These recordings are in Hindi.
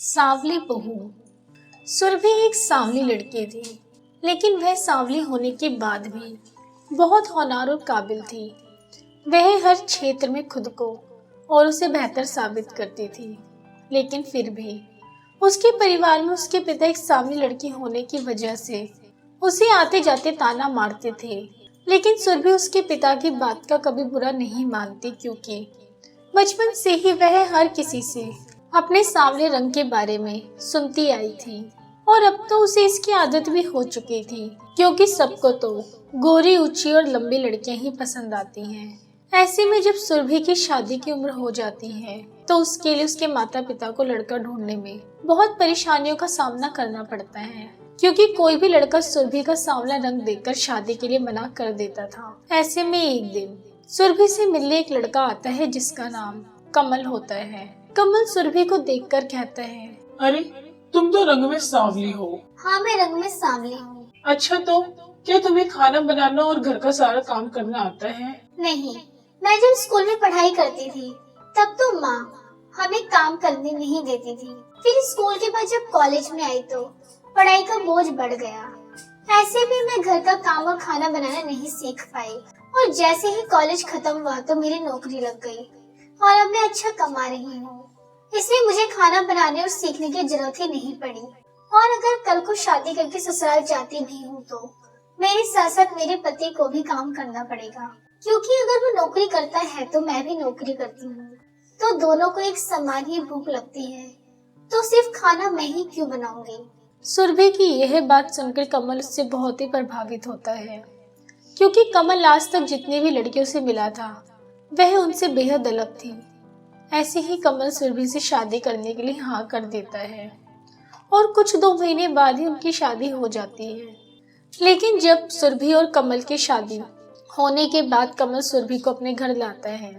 सांवली बहू। सुरभि एक सांवली लड़की थी, लेकिन वह सांवली होने के बाद भी बहुत होनहार और काबिल थी। वह हर क्षेत्र में खुद को और उसे बेहतर साबित करती थी, लेकिन फिर भी उसके परिवार में उसके पिता एक सांवली लड़की होने की वजह से उसे आते जाते ताना मारते थे। लेकिन सुरभि उसके पिता की बात का कभी बुरा नहीं मानती, क्योंकि बचपन से ही वह हर किसी से अपने सांवले रंग के बारे में सुनती आई थी और अब तो उसे इसकी आदत भी हो चुकी थी, क्योंकि सबको तो गोरी, ऊंची और लंबी लड़कियां ही पसंद आती हैं। ऐसे में जब सुरभि की शादी की उम्र हो जाती है तो उसके लिए उसके माता पिता को लड़का ढूंढने में बहुत परेशानियों का सामना करना पड़ता है, क्योंकि कोई भी लड़का सुरभि का सांवला रंग देखकर शादी के लिए मना कर देता था। ऐसे में एक दिन सुरभि से मिलने एक लड़का आता है जिसका नाम कमल होता है। कमल सुरभि को देखकर कहता है, अरे तुम तो रंग में सांवली हो। हाँ, मैं रंग में सांवली हूँ। अच्छा, तो क्या तुम्हें खाना बनाना और घर का सारा काम करना आता है? नहीं, मैं जब स्कूल में पढ़ाई करती थी तब तो माँ हमें काम करने नहीं देती थी। फिर स्कूल के बाद जब कॉलेज में आई तो पढ़ाई का बोझ बढ़ गया। ऐसे में मैं घर का काम और खाना बनाना नहीं सीख पाई और जैसे ही कॉलेज खत्म हुआ तो मेरी नौकरी लग गई और अब मैं अच्छा कमा रही हूँ, इसलिए मुझे खाना बनाने और सीखने की जरूरत ही नहीं पड़ी। और अगर कल को शादी करके ससुराल जाती भी हूँ तो मेरे साथ साथ मेरे पति को भी काम करना पड़ेगा, क्योंकि अगर वो नौकरी करता है तो मैं भी नौकरी करती हूँ, तो दोनों को एक समान ही भूख लगती है, तो सिर्फ खाना मैं ही क्यों बनाऊंगी। सुरभि की यह बात सुनकर कमल उससे बहुत ही प्रभावित होता है, क्योंकि कमल आज तक जितनी भी लड़कियों से मिला था वह उनसे बेहद अलग थी। ऐसे ही कमल सुरभि से शादी करने के लिए हाँ कर देता है और कुछ 2 महीने बाद ही उनकी शादी हो जाती है। लेकिन जब सुरभि और कमल की शादी होने के बाद कमल सुरभि को अपने घर लाता है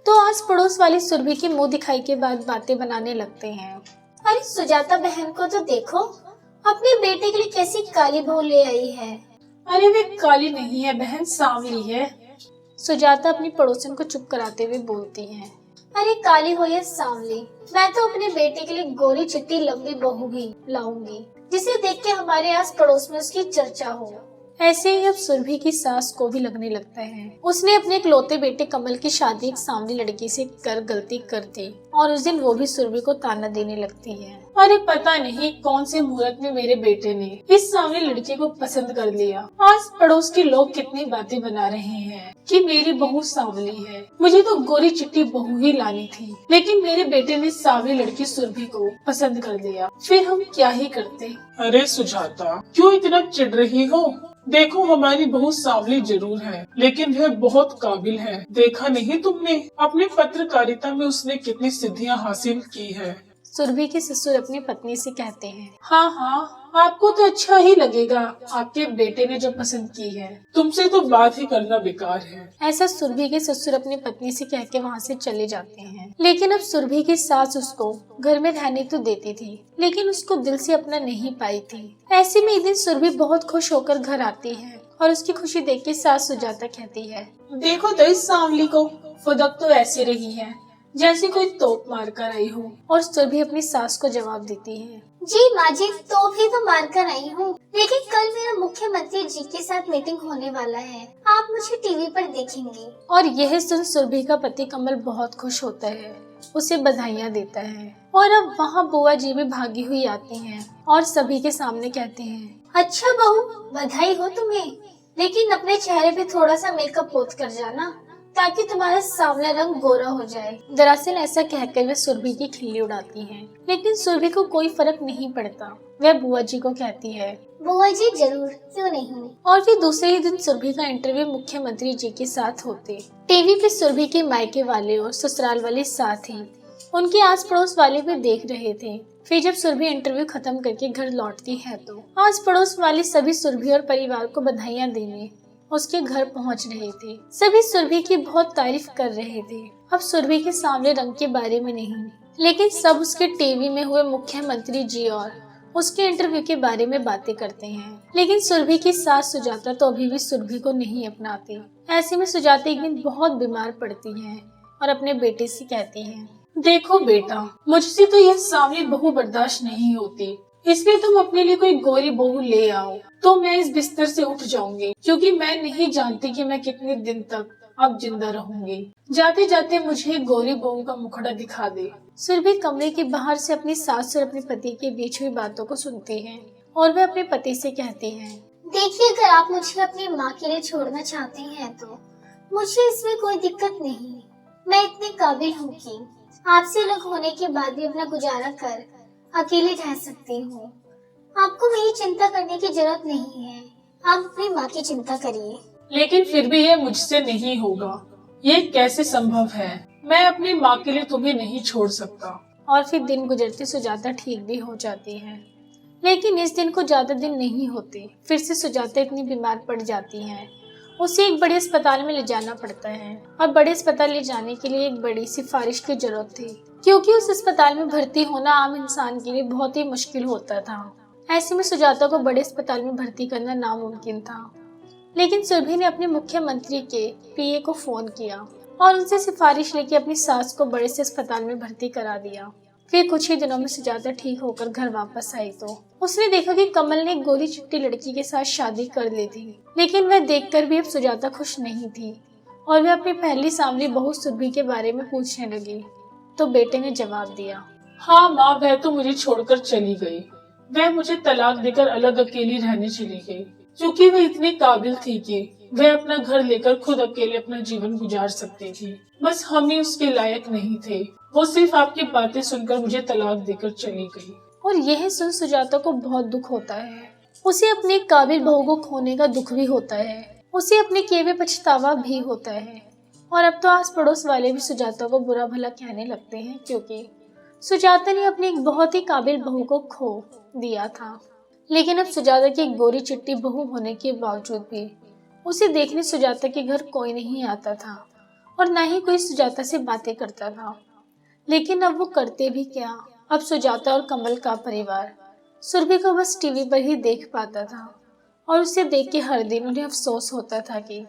तो आस पड़ोस वाली सुरभि की मुंह दिखाई के बाद बातें बनाने लगते हैं। अरे सुजाता बहन को तो देखो, अपने बेटे के लिए कैसी काली बहू ले आई है। अरे वे काली नहीं है बहन, सांवली है। सुजाता अपनी पड़ोसन को चुप कराते हुए बोलती है। अरे काली हो या सांवली, मैं तो अपने बेटे के लिए गोरी चिट्टी लंबी बहू ही लाऊंगी, जिसे देख के हमारे आस पड़ोस में उसकी चर्चा हो। ऐसे ही अब सुरभि की सास को भी लगने लगता है। उसने अपने इकलौते बेटे कमल की शादी एक सांवली लड़की से कर गलती कर दी और उस दिन वो भी सुरभि को ताना देने लगती है। अरे पता नहीं कौन से मुहूर्त में मेरे बेटे ने इस सांवली लड़की को पसंद कर लिया। आस पड़ोस के लोग कितनी बातें बना रहे हैं कि मेरी बहू सांवली है। मुझे तो गोरी चिट्टी बहू ही लानी थी, लेकिन मेरे बेटे ने सांवली लड़की सुरभि को पसंद कर लिया। फिर हम क्या ही करते। अरे सुजाता, क्यों इतना चिढ़ रही हो? देखो, हमारी बहू सांवली जरूर है, लेकिन वह बहुत काबिल है। देखा नहीं तुमने अपनी पत्रकारिता में उसने कितनी सिद्धियां हासिल की है। सुरभि के ससुर अपनी पत्नी से कहते हैं, हाँ हाँ, आपको तो अच्छा ही लगेगा आपके बेटे ने जो पसंद की है। तुमसे तो बात ही करना बेकार है। ऐसा सुरभि के ससुर अपनी पत्नी से कह के वहाँ से चले जाते हैं। लेकिन अब सुरभि की सास उसको घर में रहने तो देती थी, लेकिन उसको दिल से अपना नहीं पाई थी। ऐसे में एक दिन सुरभि बहुत खुश होकर घर आती है और उसकी खुशी देख के सास सुजाता कहती है, देखो तो इस सांवली को, फुदक तो ऐसी रही है जैसे कोई तोप मार कर आई हो। और सुरभि अपनी सास को जवाब देती है, जी माँ जी, तो भी तो मार कर आई हूँ, लेकिन कल मेरा मुख्यमंत्री जी के साथ मीटिंग होने वाला है, आप मुझे टीवी पर देखेंगे। और यह सुन सुरभि का पति कमल बहुत खुश होता है, उसे बधाइयाँ देता है। और अब वहाँ बुआ जी भी भागी हुई आती हैं और सभी के सामने कहते हैं, अच्छा बहू, बधाई हो तुम्हें, लेकिन अपने चेहरे पे थोड़ा सा मेकअप पोत कर जाना ताकि तुम्हारा सांवला रंग गोरा हो जाए। दरअसल ऐसा कहकर वे सुरभि की खिल्ली उड़ाती हैं, लेकिन सुरभि को कोई फर्क नहीं पड़ता। वह बुआ जी को कहती है, बुआ जी जरूर, क्यों नहीं। और फिर दूसरे ही दिन सुरभि का इंटरव्यू मुख्यमंत्री जी के साथ होते। टीवी पे सुरभि के मायके वाले और ससुराल वाले साथ ही उनके आस पड़ोस वाले भी देख रहे थे। फिर जब सुरभि इंटरव्यू खत्म करके घर लौटती है तो आस पड़ोस वाले सभी सुरभि और परिवार को बधाइयाँ देने उसके घर पहुंच रहे थे। सभी सुरभि की बहुत तारीफ कर रहे थे। अब सुरभि के सांवले रंग के बारे में नहीं, लेकिन सब उसके टीवी में हुए मुख्यमंत्री जी और उसके इंटरव्यू के बारे में बातें करते हैं। लेकिन सुरभि की सास सुजाता तो अभी भी सुरभि को नहीं अपनाती। ऐसे में सुजाता एक दिन बहुत बीमार पड़ती है और अपने बेटे से कहती है, देखो बेटा, मुझसे तो यह सांवली बहू बर्दाश्त नहीं होती, इसलिए तुम अपने लिए कोई गोरी बहू ले आओ तो मैं इस बिस्तर से उठ जाऊंगी, क्योंकि मैं नहीं जानती कि मैं कितने दिन तक अब जिंदा रहूंगी। जाते जाते मुझे गोरी बहू का मुखड़ा दिखा दे। सुरभि कमरे के बाहर से अपनी सास और अपने पति के बीच हुई बातों को सुनती है और वह अपने पति से कहती है, देखिए, अगर आप मुझे अपनी माँ के लिए छोड़ना चाहते हैं तो मुझे इसमें कोई दिक्कत नहीं। मैं इतनी काबिल हूँ कि आपसे अलग होने के बाद भी अपना गुजारा कर अकेले रह सकती हूँ। आपको मेरी चिंता करने की जरूरत नहीं है, आप अपनी माँ की चिंता करिए। लेकिन फिर भी यह मुझसे नहीं होगा। ये कैसे संभव है? मैं अपनी माँ के लिए तुम्हें नहीं छोड़ सकता। और फिर दिन गुजरते सुजाता ठीक भी हो जाती है। लेकिन इस दिन को ज्यादा दिन नहीं होते, फिर से सुजाता इतनी बीमार पड़ जाती है, उसे एक बड़े अस्पताल में ले जाना पड़ता है। और बड़े अस्पताल ले जाने के लिए एक बड़ी सिफारिश की जरूरत थी, क्योंकि उस अस्पताल में भर्ती होना आम इंसान के लिए बहुत ही मुश्किल होता था। ऐसे में सुजाता को बड़े अस्पताल में भर्ती करना नामुमकिन था। लेकिन सुरभि ने अपने मुख्यमंत्री के पीए को फोन किया और उनसे सिफारिश लेके अपनी सास को बड़े से अस्पताल में भर्ती करा दिया। फिर कुछ ही दिनों में सुजाता ठीक होकर घर वापस आई तो उसने देखा कि कमल ने एक गोरी चिट्टी लड़की के साथ शादी कर ली थी। लेकिन वह देखकर भी अब सुजाता खुश नहीं थी और वह अपनी पहली सांवली बहू सुरभि के बारे में पूछने लगी। तो बेटे ने जवाब दिया, हाँ माँ, वह तो मुझे छोड़कर चली गई। वह मुझे तलाक देकर अलग अकेली रहने चली गई, क्योंकि वह इतनी काबिल थी कि वह अपना घर लेकर खुद अकेले अपना जीवन गुजार सकती थी। बस हम ही उसके लायक नहीं थे। वो सिर्फ आपकी बातें सुनकर मुझे तलाक देकर चली गई। और यह सुन सुजाता को बहुत दुख होता है। उसे अपनी काबिल बहू को खोने का दुख भी होता है, उसे अपने किए हुए पछतावा भी होता है। और अब तो आस पड़ोस वाले भी सुजाता को बुरा भला कहने लगते हैं, क्योंकि सुजाता ने अपनी एक बहुत ही काबिल बहू को खो दिया था। लेकिन अब सुजाता की एक गोरी चिट्टी बहू होने के बावजूद भी उसे देखने सुजाता के घर कोई नहीं आता था और न ही कोई सुजाता से बातें करता था। लेकिन अब वो करते भी क्या, अब सुजाता और कमल का परिवार सुरभि को बस टीवी पर ही देख पाता था और उसे देख के हर दिन उन्हें अफसोस होता था कि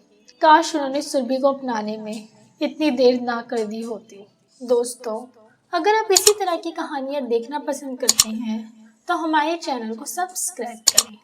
काश उन्होंने सुरभि को अपनाने में इतनी देर ना कर दी होती। दोस्तों, अगर आप इसी तरह की कहानियाँ देखना पसंद करते हैं तो हमारे चैनल को सब्सक्राइब करें।